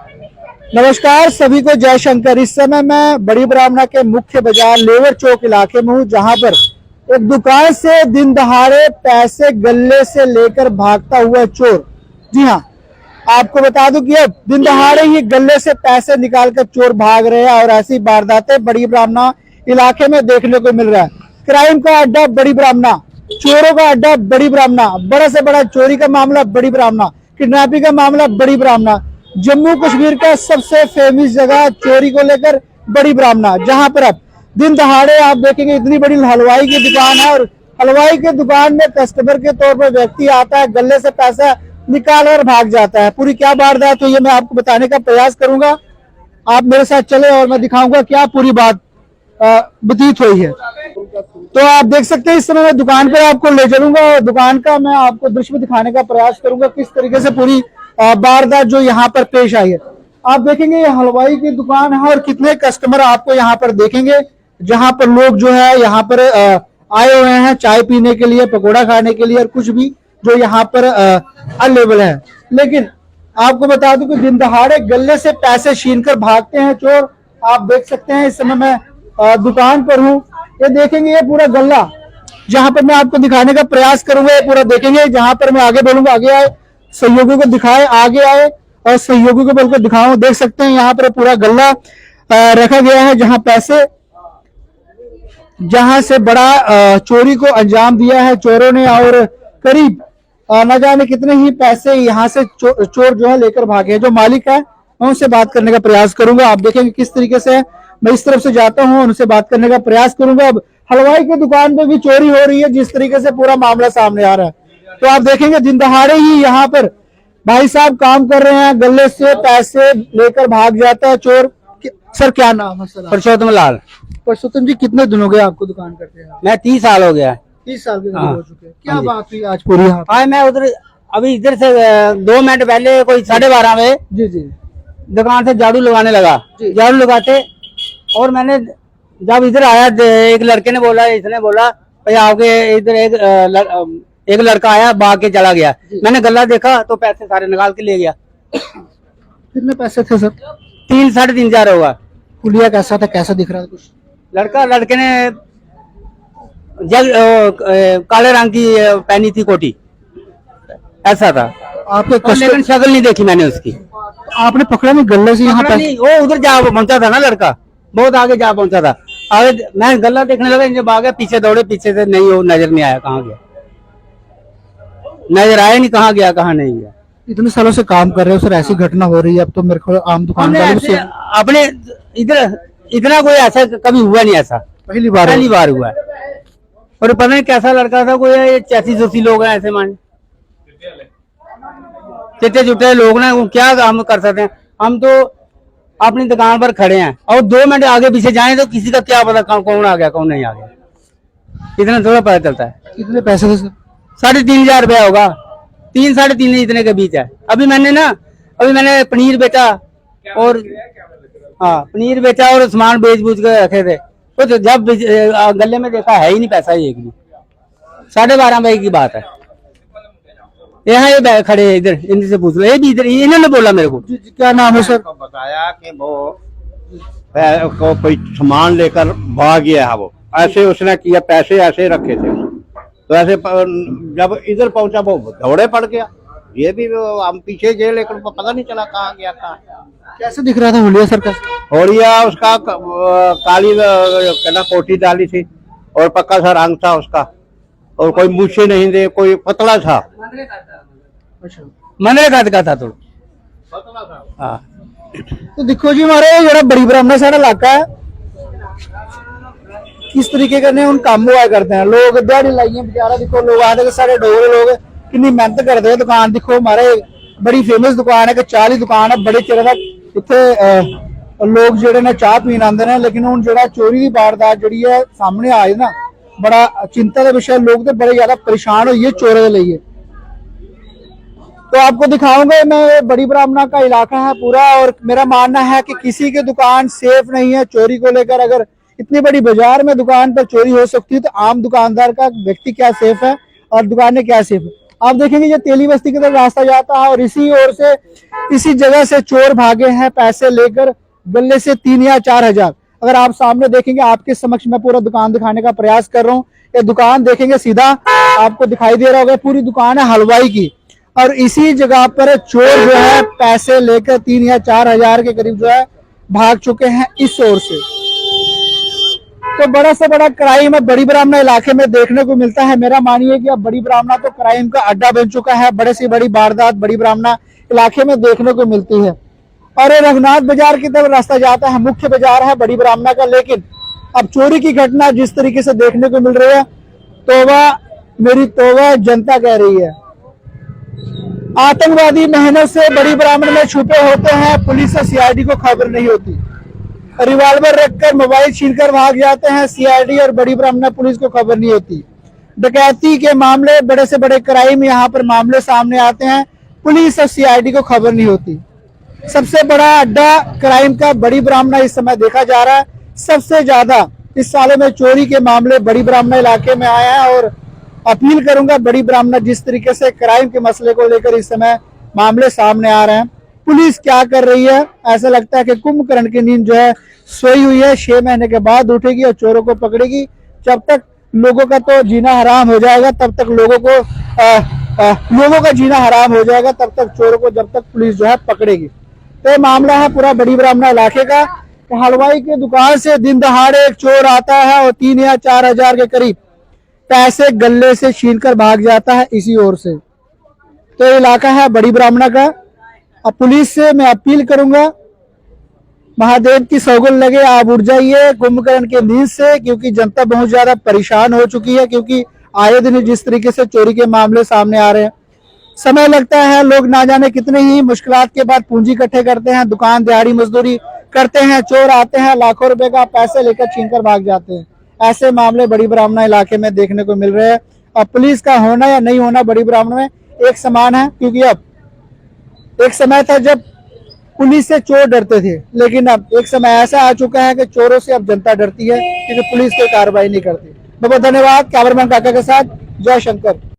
नमस्कार सभी को, जय शंकर। इस समय मैं बड़ी ब्राह्मणा के मुख्य बाजार लेवर चौक इलाके में हूँ, जहाँ पर एक दुकान से दिन दहाड़े पैसे गले से लेकर भागता हुआ चोर। जी हाँ, आपको बता दूं कि अब दिन दहाड़े ही गले से पैसे निकालकर चोर भाग रहे हैं और ऐसी वारदातें बड़ी ब्राह्मणा इलाके में देखने को मिल रहा है। क्राइम का अड्डा बड़ी ब्राह्मणा, चोरों का अड्डा बड़ी ब्राह्मणा, बड़ा से बड़ा चोरी का मामला बड़ी ब्राह्मणा, किडनैपिंग का मामला बड़ी ब्राह्मणा। जम्मू कश्मीर का सबसे फेमस जगह चोरी को लेकर बड़ी ब्राह्मणा, जहां पर अब दिन दहाड़े आप देखेंगे इतनी बड़ी हलवाई की दुकान है और हलवाई के दुकान में कस्टमर के तौर पर व्यक्ति आता है, गले से पैसा निकाल कर भाग जाता है। पूरी क्या वारदात हुई है मैं आपको बताने का प्रयास करूंगा। आप मेरे साथ चले और मैं दिखाऊंगा क्या पूरी बात व्यतीत हुई है। तो आप देख सकते हैं इस समय मैं दुकान पर आपको ले चलूंगा और दुकान का मैं आपको दृश्य दिखाने का प्रयास करूंगा, किस तरीके से पूरी वारदात जो यहाँ पर पेश आई है। आप देखेंगे ये हलवाई की दुकान है और कितने कस्टमर आपको यहाँ पर देखेंगे, जहां पर लोग जो है यहाँ पर आए हुए हैं चाय पीने के लिए, पकोड़ा खाने के लिए और कुछ भी जो यहाँ पर अवेलेबल है। लेकिन आपको बता दूं कि दिन दहाड़े गले से पैसे छीन कर भागते हैं चोर। आप देख सकते हैं इस समय मैं दुकान पर हूँ। ये देखेंगे ये पूरा गल्ला जहां पर मैं आपको दिखाने का प्रयास करूंगा, ये पूरा देखेंगे। जहां पर मैं आगे बोलूंगा आगे आए, सहयोगियों को दिखाए आगे आए और सहयोगियों को बोलकर दिखाऊं। देख सकते हैं यहाँ पर पूरा गल्ला रखा गया है, जहां से बड़ा चोरी को अंजाम दिया है चोरों ने और करीब न जाने कितने ही पैसे यहाँ से चोर जो है लेकर भागे हैं। जो मालिक है मैं उनसे बात करने का प्रयास करूंगा। आप देखेंगे किस तरीके से मैं इस तरफ से जाता हूँ, उनसे बात करने का प्रयास करूंगा। अब हलवाई की दुकान पे भी चोरी हो रही है, जिस तरीके से पूरा मामला सामने आ रहा है। तो आप देखेंगे दिन दहाड़े ही यहाँ पर भाई साहब काम कर रहे हैं, गले से पैसे लेकर भाग जाता है चोर। सर क्या नाम है सर? परसोत्तम लाल। परसोत्तम जी, कितने दिन हो गए आपको दुकान करते हैं? मैं 30 साल हो गया। 30 साल के हाँ। हो चुके हैं। क्या बात हुई आज पूरी? आज मैं उधर अभी इधर से 2 मिनट पहले कोई 12:30 बजे जी जी दुकान से झाड़ू लगाने लगा। झाड़ू लगाते और मैंने जब इधर आया, एक लड़के ने बोला, इसने बोला भाई आपके इधर एक लड़का आया भाग के चला गया। मैंने गला देखा तो पैसे सारे निकाल के ले गया। कितने पैसे थे सर? 3-3.5 हजार होगा। पुलिया कैसा था, कैसा दिख रहा था कुछ? लड़के ने काले रंग की पहनी थी कोटी, ऐसा था। आपके लेकिन शक्ल नहीं देखी मैंने उसकी। आपने पकड़ा नहीं गले से? यहाँ नहीं, वो उधर जा पहुंचा था ना, लड़का बहुत आगे जा पहुंचा था। आगे मैं गला देखने लगा, इनके भागे, पीछे दौड़े, पीछे से नहीं, वो नजर नहीं आया कहाँ गया, नजर आया नहीं कहाँ गया कहाँ नहीं गया। इतने सालों से काम कर रहे हो सर, ऐसी घटना हो रही है अब तो मेरे को आम दुकानदारों से अपने इधर इतना कोई ऐसा कभी हुआ नहीं, ऐसा पहली बार हुआ है। और पता नहीं कैसा लड़का था, कोई चैसी लोग हैं ऐसे मान चिट्टे चुट्टे लोग ना, क्या हम कर सकते हैं। हम तो अपनी दुकान पर खड़े हैं और 2 मिनट आगे पीछे जाएं तो किसी का क्या पता कौन आ गया कौन नहीं आ गया, इतना थोड़ा पता चलता है। कितने पैसे थे सर? 3,500 रुपया होगा, 3-3.5 इतने के बीच है। अभी मैंने पनीर बेचा और पनीर बेचा और सामान बेच बूझ के रखे थे। तो जब गले में देखा है ही नहीं पैसा एक भी। 12:30 बजे की बात है। यहाँ ये खड़े इधर, इनसे पूछ लो, ये भी इधर, इन्होंने बोला मेरे को। क्या नाम है सर? बताया कि वो कोई सामान लेकर भाग गया है। वो ऐसे उसने किया, पैसे ऐसे रखे थे तो ऐसे जब इधर पहुंचा वो दौड़े पड़ गया। ये भी हम पीछे गए लेकिन पता नहीं चला कहाँ गया कहाँ। कैसे दिख रहा था हुलिया सर का? होलिया उसका काली कहना कोटी डाली थी और पक्का सा रंग था उसका, और कोई मूछे नहीं थे, कोई पतला था। मनरे का था थोड़ा पतला था। हाँ। तो देखो जी हमारे जरा बड़ी ब्राह्मणा सारा इलाका है, किस तरीके का उन काम हुआ करते हैं लोग। दिहाड़ी लाइए बेचारा, देखो लोग आते सारे डोगरे लोग कितनी मेहनत करते हैं। दुकान देखो हमारे बड़ी फेमस दुकान है, चाह की दुकान है, बड़े चिर तक इतने लोग जोड़े ने चाह पीन आते हैं। लेकिन हूँ जो चोरी की वारदात जी है सामने आई ना, बड़ा चिंता का विषय। लोग तो बड़े ज्यादा परेशान हुई है चोरों के लिए। तो आपको दिखाऊंगा मैं, बड़ी ब्राह्मणा का इलाका है पूरा और मेरा मानना है कि किसी की दुकान सेफ नहीं है चोरी को लेकर। अगर इतनी बड़ी बाजार में दुकान पर चोरी हो सकती है तो आम दुकानदार का व्यक्ति क्या सेफ है और दुकानें क्या सेफ है? आप देखेंगे ये तेली बस्ती की तरफ रास्ता जाता है और इसी ओर से इसी जगह से चोर भागे हैं पैसे लेकर, गले से 3 या 4 हजार। अगर आप सामने देखेंगे, आपके समक्ष मैं पूरा दुकान दिखाने का प्रयास कर रहा हूँ। ये दुकान देखेंगे सीधा आपको दिखाई दे रहा होगा, पूरी दुकान है हलवाई की, और इसी जगह पर चोर जो है पैसे लेकर 3 या 4 हजार के करीब जो है भाग चुके हैं इस ओर से। तो बड़ा से बड़ा क्राइम है बड़ी ब्राह्मणा इलाके में देखने को मिलता है। मेरा मानिए कि अब बड़ी ब्राह्मणा तो क्राइम का अड्डा बन चुका है। बड़े से बड़ी वारदात बड़ी ब्राह्मणा इलाके में देखने को मिलती है। और ये रघुनाथ बाजार की तरफ रास्ता जाता है, मुख्य बाजार है बड़ी ब्राह्मणा का। लेकिन अब चोरी की घटना जिस तरीके से देखने को मिल रही है, तौबा मेरी तौबा जनता कह रही है। आतंकवादी महीनों से बड़ी ब्राह्मण में छुपे होते हैं, पुलिस और सीआईडी को खबर नहीं होती। रिवॉल्वर रखकर मोबाइल छीनकर भाग जाते हैं, सीआईडी और बड़ी ब्राह्मण पुलिस को खबर नहीं होती। डकैती के मामले, बड़े से बड़े क्राइम यहाँ पर मामले सामने आते हैं, पुलिस और सीआईडी को खबर नहीं होती। सबसे बड़ा अड्डा क्राइम का बड़ी ब्राह्मणा इस समय देखा जा रहा है। सबसे ज्यादा इस साल में चोरी के मामले बड़ी ब्राह्मणा इलाके में आए हैं। और अपील करूंगा बड़ी ब्राह्मणा, जिस तरीके से क्राइम के मसले को लेकर इस समय मामले सामने आ रहे हैं, पुलिस क्या कर रही है, ऐसा लगता है कि कुंभकर्ण की नींद जो है सोई हुई है। 6 महीने के बाद उठेगी और चोरों को पकड़ेगी। जब तक लोगों का तो जीना हराम हो जाएगा, तब तक लोगों का जीना हराम हो जाएगा, तब तक चोरों को जब तक पुलिस जो है पकड़ेगी। तो ये मामला है पूरा बड़ी ब्राह्मणा इलाके का। हलवाई की दुकान से दिन दहाड़े एक चोर आता है और 3 या 4 हजार के करीब पैसे गले से छीनकर भाग जाता है इसी ओर से। तो ये इलाका है बड़ी ब्राह्मणा का। अब पुलिस से मैं अपील करूंगा, महादेव की सौगंध लगे आप उठ जाइए कुंभकर्ण के नींद से, क्योंकि जनता बहुत ज्यादा परेशान हो चुकी है। क्योंकि आए दिन जिस तरीके से चोरी के मामले सामने आ रहे हैं, समय लगता है, लोग ना जाने कितने ही मुश्किलात के बाद पूंजी इकट्ठे करते हैं, दुकान दिहाड़ी मजदूरी करते हैं, चोर आते हैं, लाखों रुपए का पैसे लेकर छीनकर भाग जाते हैं। ऐसे मामले बड़ी ब्राह्मणा इलाके में देखने को मिल रहे हैं। और पुलिस का होना या नहीं होना बड़ी ब्राह्मणा में एक समान है, क्योंकि अब एक समय था जब पुलिस से चोर डरते थे, लेकिन अब एक समय ऐसा आ चुका है कि चोरों से अब जनता डरती है, क्योंकि पुलिस कोई कार्रवाई नहीं करती। बहुत बहुत धन्यवाद। कैमरामैन काका के साथ जय शंकर।